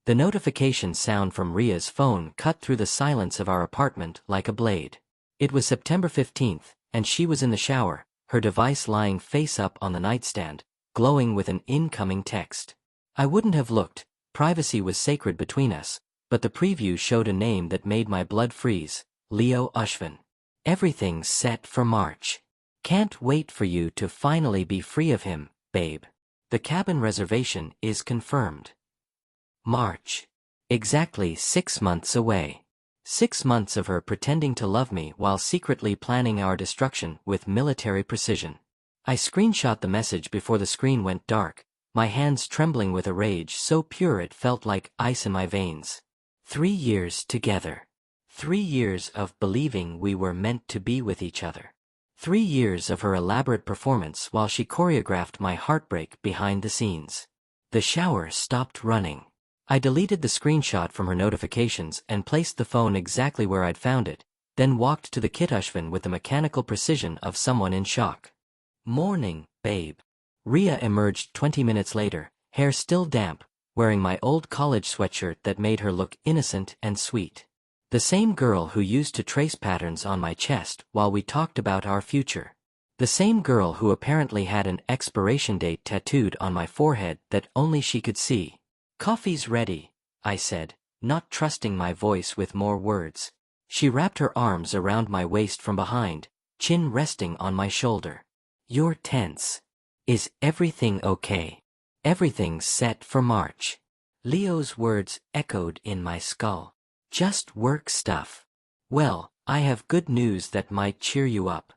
The notification sound from Ria's phone cut through the silence of our apartment like a blade. It was September 15th, and she was in the shower, her device lying face up on the nightstand, glowing with an incoming text. I wouldn't have looked, privacy was sacred between us, but the preview showed a name that made my blood freeze, Leo Ushvin. Everything's set for March. Can't wait for you to finally be free of him, babe. The cabin reservation is confirmed. March. Exactly 6 months away. 6 months of her pretending to love me while secretly planning our destruction with military precision. I screenshot the message before the screen went dark, my hands trembling with a rage so pure it felt like ice in my veins. 3 years together. 3 years of believing we were meant to be with each other. 3 years of her elaborate performance while she choreographed my heartbreak behind the scenes. The shower stopped running. I deleted the screenshot from her notifications and placed the phone exactly where I'd found it, then walked to the kit Ushvin with the mechanical precision of someone in shock. Morning, babe. Ria emerged 20 minutes later, hair still damp, wearing my old college sweatshirt that made her look innocent and sweet. The same girl who used to trace patterns on my chest while we talked about our future. The same girl who apparently had an expiration date tattooed on my forehead that only she could see. Coffee's ready, I said, not trusting my voice with more words. She wrapped her arms around my waist from behind, chin resting on my shoulder. You're tense. Is everything okay? Everything's set for March. Leo's words echoed in my skull. Just work stuff. Well, I have good news that might cheer you up.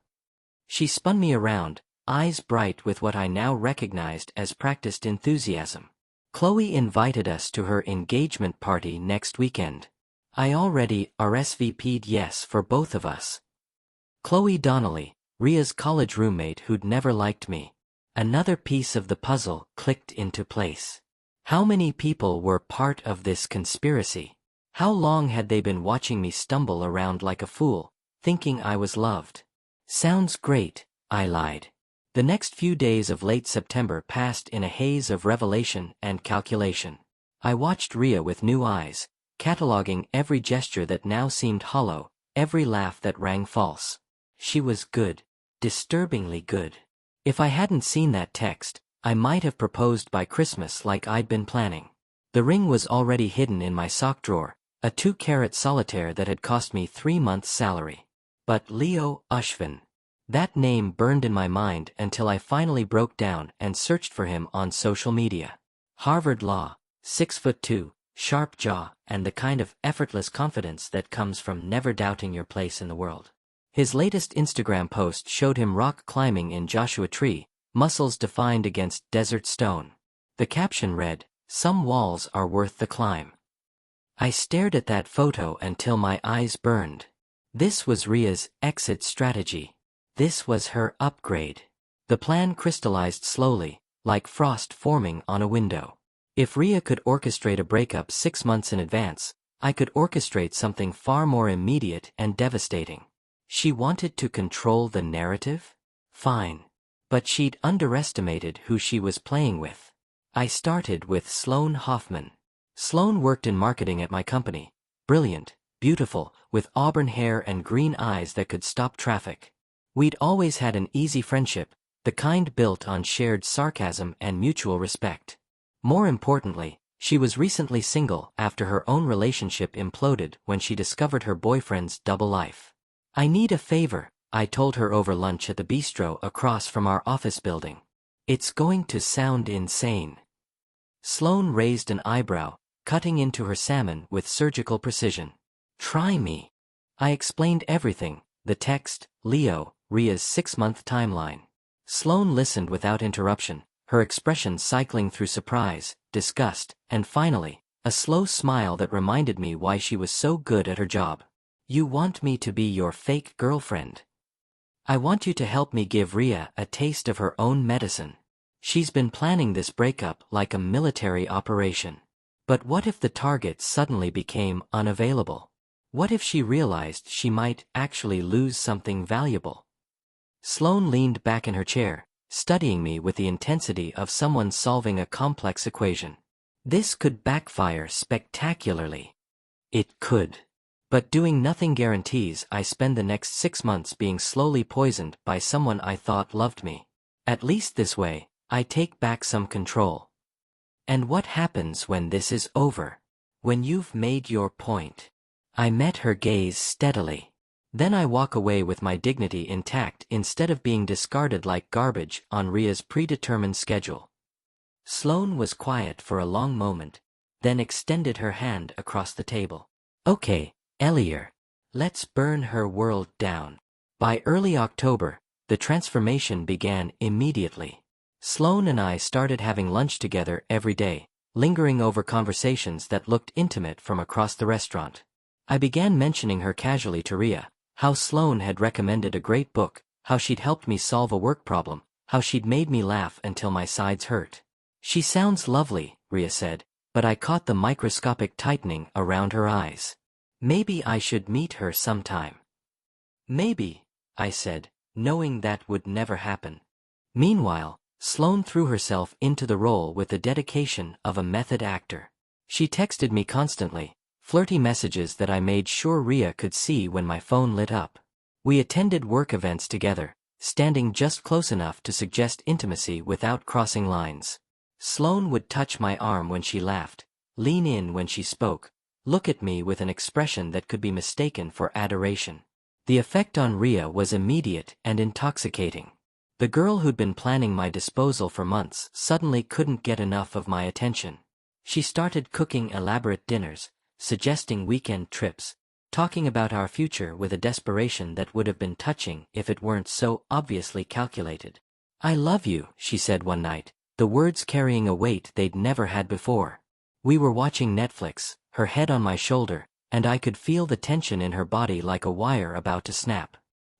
She spun me around, eyes bright with what I now recognized as practiced enthusiasm. Chloe invited us to her engagement party next weekend. I already RSVP'd yes for both of us. Chloe Donnelly, Ria's college roommate who'd never liked me. Another piece of the puzzle clicked into place. How many people were part of this conspiracy? How long had they been watching me stumble around like a fool, thinking I was loved? Sounds great, I lied. The next few days of late September passed in a haze of revelation and calculation. I watched Ria with new eyes, cataloging every gesture that now seemed hollow, every laugh that rang false. She was good, disturbingly good. If I hadn't seen that text, I might have proposed by Christmas like I'd been planning. The ring was already hidden in my sock drawer, a 2-carat solitaire that had cost me 3 months' salary. But Leo Ushvin. That name burned in my mind until I finally broke down and searched for him on social media. Harvard Law, 6'2", sharp jaw, and the kind of effortless confidence that comes from never doubting your place in the world. His latest Instagram post showed him rock climbing in Joshua Tree, muscles defined against desert stone. The caption read, "Some walls are worth the climb." I stared at that photo until my eyes burned. This was Ria's exit strategy. This was her upgrade. The plan crystallized slowly, like frost forming on a window. If Ria could orchestrate a breakup 6 months in advance, I could orchestrate something far more immediate and devastating. She wanted to control the narrative? Fine. But she'd underestimated who she was playing with. I started with Sloane Hoffman. Sloane worked in marketing at my company. Brilliant, beautiful, with auburn hair and green eyes that could stop traffic. We'd always had an easy friendship, the kind built on shared sarcasm and mutual respect. More importantly, she was recently single after her own relationship imploded when she discovered her boyfriend's double life. I need a favor, I told her over lunch at the bistro across from our office building. It's going to sound insane. Sloane raised an eyebrow, cutting into her salmon with surgical precision. Try me. I explained everything, the text, Leo, Ria's 6-month timeline. Sloane listened without interruption, her expression cycling through surprise, disgust, and finally, a slow smile that reminded me why she was so good at her job. You want me to be your fake girlfriend? I want you to help me give Ria a taste of her own medicine. She's been planning this breakup like a military operation. But what if the target suddenly became unavailable? What if she realized she might actually lose something valuable? Sloane leaned back in her chair, studying me with the intensity of someone solving a complex equation. This could backfire spectacularly. It could. But doing nothing guarantees I spend the next 6 months being slowly poisoned by someone I thought loved me. At least this way, I take back some control. And what happens when this is over? When you've made your point. I met her gaze steadily. Then I walk away with my dignity intact instead of being discarded like garbage on Ria's predetermined schedule. Sloane was quiet for a long moment, then extended her hand across the table. Okay, Elior. Let's burn her world down. By early October, the transformation began immediately. Sloane and I started having lunch together every day, lingering over conversations that looked intimate from across the restaurant. I began mentioning her casually to Ria, how Sloane had recommended a great book, how she'd helped me solve a work problem, how she'd made me laugh until my sides hurt. She sounds lovely, Ria said, but I caught the microscopic tightening around her eyes. Maybe I should meet her sometime. Maybe, I said, knowing that would never happen. Meanwhile, Sloane threw herself into the role with the dedication of a method actor. She texted me constantly, flirty messages that I made sure Ria could see when my phone lit up. We attended work events together, standing just close enough to suggest intimacy without crossing lines. Sloane would touch my arm when she laughed, lean in when she spoke, look at me with an expression that could be mistaken for adoration. The effect on Ria was immediate and intoxicating. The girl who'd been planning my disposal for months suddenly couldn't get enough of my attention. She started cooking elaborate dinners, suggesting weekend trips, talking about our future with a desperation that would have been touching if it weren't so obviously calculated. I love you, she said one night, the words carrying a weight they'd never had before. We were watching Netflix, her head on my shoulder, and I could feel the tension in her body like a wire about to snap.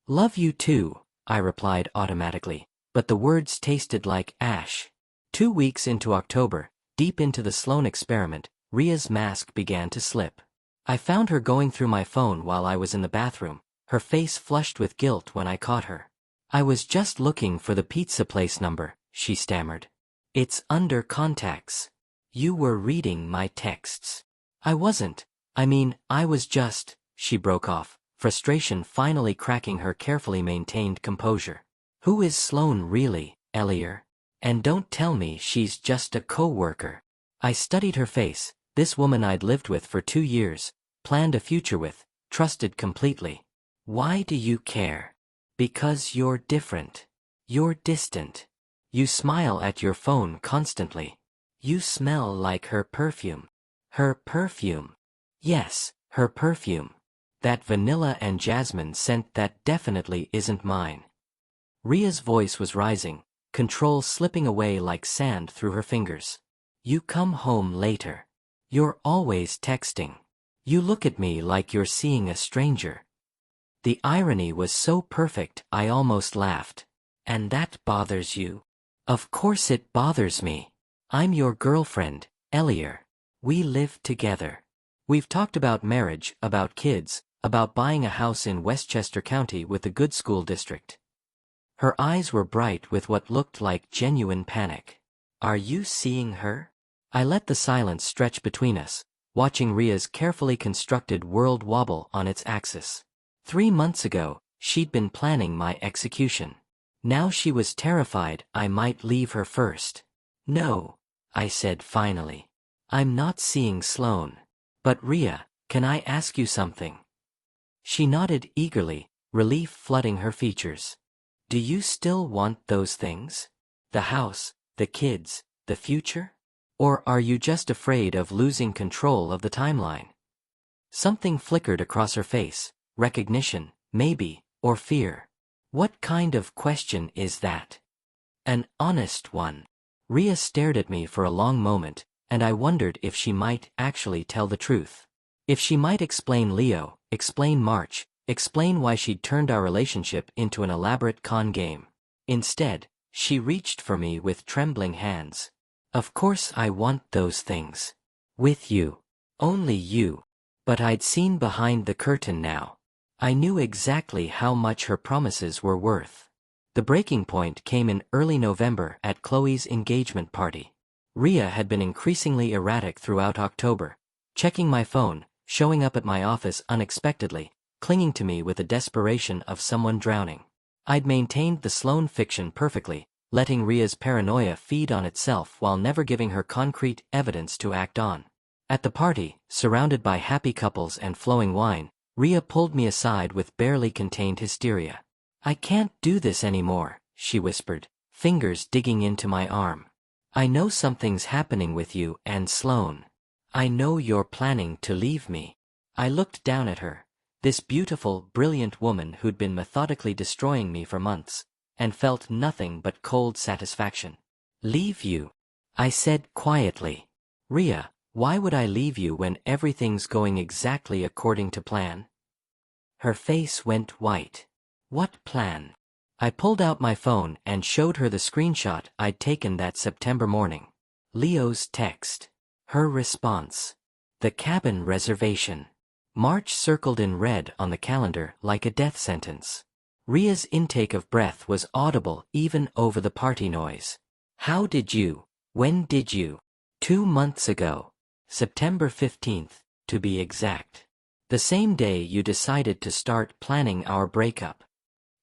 Love you too, I replied automatically, but the words tasted like ash. 2 weeks into October, deep into the Sloane experiment, Ria's mask began to slip. I found her going through my phone while I was in the bathroom, her face flushed with guilt when I caught her. I was just looking for the pizza place number, she stammered. It's under contacts. You were reading my texts. I wasn't. I was just, she broke off, frustration finally cracking her carefully maintained composure. Who is Sloane really, Elior? And don't tell me she's just a co-worker. I studied her face, this woman I'd lived with for 2 years, planned a future with, trusted completely. Why do you care? Because you're different. You're distant. You smile at your phone constantly. You smell like her perfume. Her perfume. Yes, her perfume. That vanilla and jasmine scent that definitely isn't mine. Ria's voice was rising, control slipping away like sand through her fingers. You come home later. You're always texting. You look at me like you're seeing a stranger. The irony was so perfect I almost laughed. And that bothers you? Of course it bothers me. I'm your girlfriend, Elior. We live together. We've talked about marriage, about kids, about buying a house in Westchester County with a good school district. Her eyes were bright with what looked like genuine panic. Are you seeing her? I let the silence stretch between us, watching Ria's carefully constructed world wobble on its axis. 3 months ago, she'd been planning my execution. Now she was terrified I might leave her first. No, I said finally. I'm not seeing Sloane. But Ria, can I ask you something? She nodded eagerly, relief flooding her features. Do you still want those things? The house, the kids, the future? Or are you just afraid of losing control of the timeline? Something flickered across her face, recognition, maybe, or fear. What kind of question is that? An honest one. Ria stared at me for a long moment, and I wondered if she might actually tell the truth. If she might explain Leo, explain March, explain why she'd turned our relationship into an elaborate con game. Instead, she reached for me with trembling hands. Of course I want those things. With you. Only you. But I'd seen behind the curtain now. I knew exactly how much her promises were worth. The breaking point came in early November at Chloe's engagement party. Rhea had been increasingly erratic throughout October, checking my phone, showing up at my office unexpectedly, clinging to me with the desperation of someone drowning. I'd maintained the Sloane fiction perfectly, letting Rhea's paranoia feed on itself while never giving her concrete evidence to act on. At the party, surrounded by happy couples and flowing wine, Rhea pulled me aside with barely contained hysteria. "I can't do this anymore," she whispered, fingers digging into my arm. "I know something's happening with you and Sloane. I know you're planning to leave me." I looked down at her, this beautiful, brilliant woman who'd been methodically destroying me for months, and felt nothing but cold satisfaction. "Leave you?" I said quietly. "Rhea, why would I leave you when everything's going exactly according to plan?" Her face went white. "What plan?" I pulled out my phone and showed her the screenshot I'd taken that September morning. Leo's text. Her response. The cabin reservation. March circled in red on the calendar like a death sentence. Rhea's intake of breath was audible even over the party noise. When did you? 2 months ago. September 15th, to be exact. The same day you decided to start planning our breakup.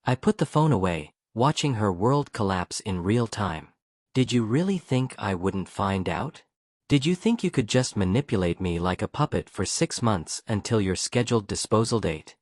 I put the phone away, watching her world collapse in real time. Did you really think I wouldn't find out? Did you think you could just manipulate me like a puppet for 6 months until your scheduled disposal date?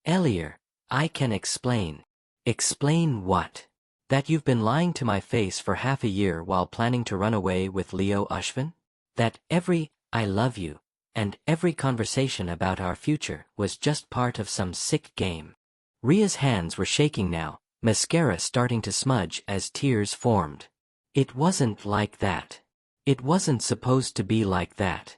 Elior, I can explain. Explain what? That you've been lying to my face for half a year while planning to run away with Leo Ushvin? That every "I love you" and every conversation about our future was just part of some sick game? Rhea's hands were shaking now, mascara starting to smudge as tears formed. It wasn't like that. It wasn't supposed to be like that.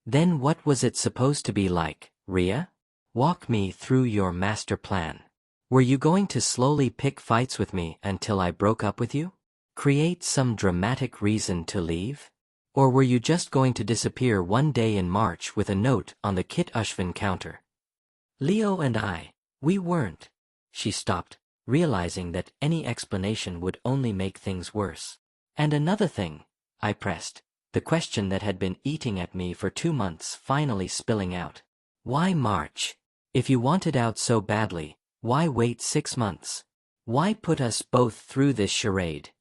Then what was it supposed to be like, Rhea? Walk me through your master plan. Were you going to slowly pick fights with me until I broke up with you? Create some dramatic reason to leave? Or were you just going to disappear one day in March with a note on the Kit Ushvin counter? Leo and we weren't. She stopped, realizing that any explanation would only make things worse. And another thing, I pressed, the question that had been eating at me for 2 months finally spilling out. Why March? If you wanted out so badly, why wait 6 months? Why put us both through this charade?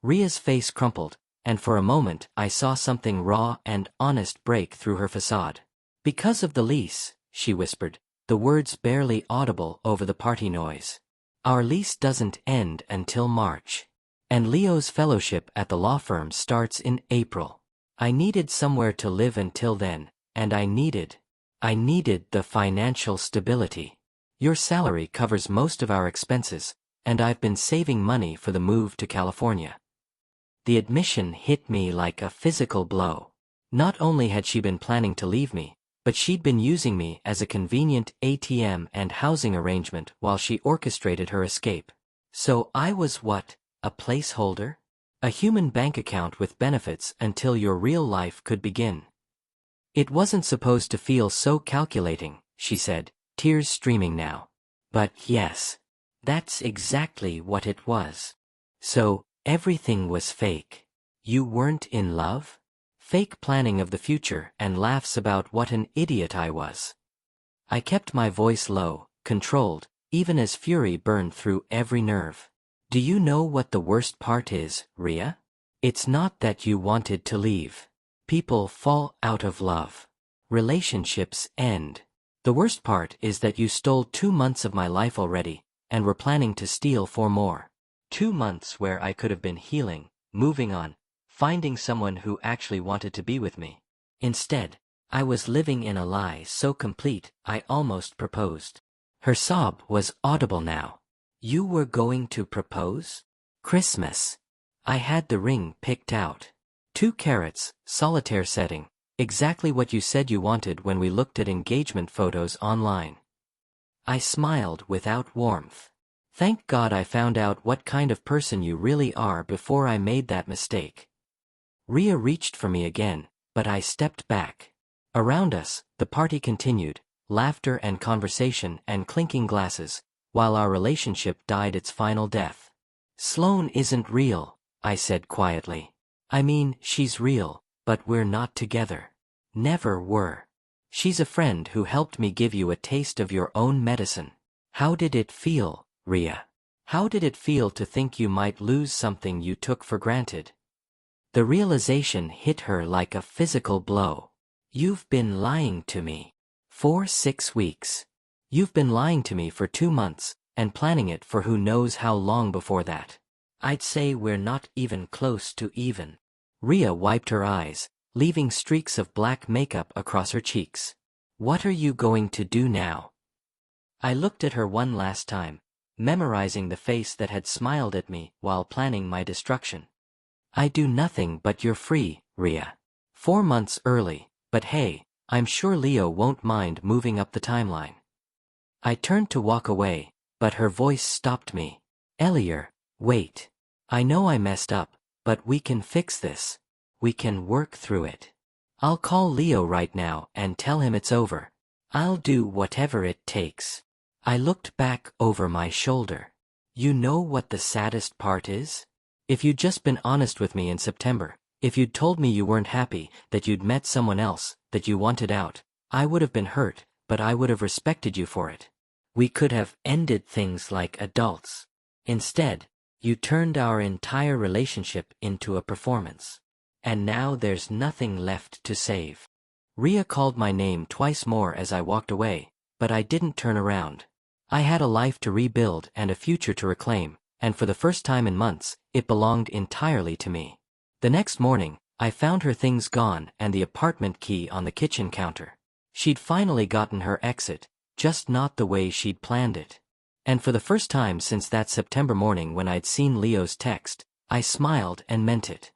Rhea's face crumpled, and for a moment I saw something raw and honest break through her facade. Because of the lease, she whispered, the words barely audible over the party noise. Our lease doesn't end until March. And Leo's fellowship at the law firm starts in April. I needed somewhere to live until then, and I needed the financial stability. Your salary covers most of our expenses, and I've been saving money for the move to California. The admission hit me like a physical blow. Not only had she been planning to leave me, but she'd been using me as a convenient ATM and housing arrangement while she orchestrated her escape. So I was what? A placeholder? A human bank account with benefits until your real life could begin. It wasn't supposed to feel so calculating, she said, tears streaming now. But yes, that's exactly what it was. So, everything was fake. You weren't in love? Fake planning of the future and laughs about what an idiot I was. I kept my voice low, controlled, even as fury burned through every nerve. Do you know what the worst part is, Rhea? It's not that you wanted to leave. People fall out of love. Relationships end. The worst part is that you stole 2 months of my life already, and were planning to steal 4 more. 2 months where I could have been healing, moving on, finding someone who actually wanted to be with me. Instead, I was living in a lie so complete I almost proposed. Her sob was audible now. You were going to propose? Christmas. I had the ring picked out. 2 carats, solitaire setting, exactly what you said you wanted when we looked at engagement photos online. I smiled without warmth. Thank God I found out what kind of person you really are before I made that mistake. Rhea reached for me again, but I stepped back. Around us, the party continued, laughter and conversation and clinking glasses, while our relationship died its final death. Sloane isn't real, I said quietly. I mean, she's real, but we're not together. Never were. She's a friend who helped me give you a taste of your own medicine. How did it feel, Rhea? How did it feel to think you might lose something you took for granted? The realization hit her like a physical blow. You've been lying to me. For 6 weeks. You've been lying to me for 2 months, and planning it for who knows how long before that. I'd say we're not even close to even. Rhea wiped her eyes, leaving streaks of black makeup across her cheeks. What are you going to do now? I looked at her one last time, memorizing the face that had smiled at me while planning my destruction. I do nothing, but you're free, Rhea. 4 months early, but hey, I'm sure Leo won't mind moving up the timeline. I turned to walk away, but her voice stopped me. Elior, wait. I know I messed up, but we can fix this. We can work through it. I'll call Leo right now and tell him it's over. I'll do whatever it takes. I looked back over my shoulder. You know what the saddest part is? If you'd just been honest with me in September, if you'd told me you weren't happy, that you'd met someone else, that you wanted out, I would have been hurt, but I would have respected you for it. We could have ended things like adults. Instead, you turned our entire relationship into a performance. And now there's nothing left to save. Rhea called my name twice more as I walked away, but I didn't turn around. I had a life to rebuild and a future to reclaim, and for the first time in months, it belonged entirely to me. The next morning, I found her things gone and the apartment key on the kitchen counter. She'd finally gotten her exit, just not the way she'd planned it. And for the first time since that September morning when I'd seen Leo's text, I smiled and meant it.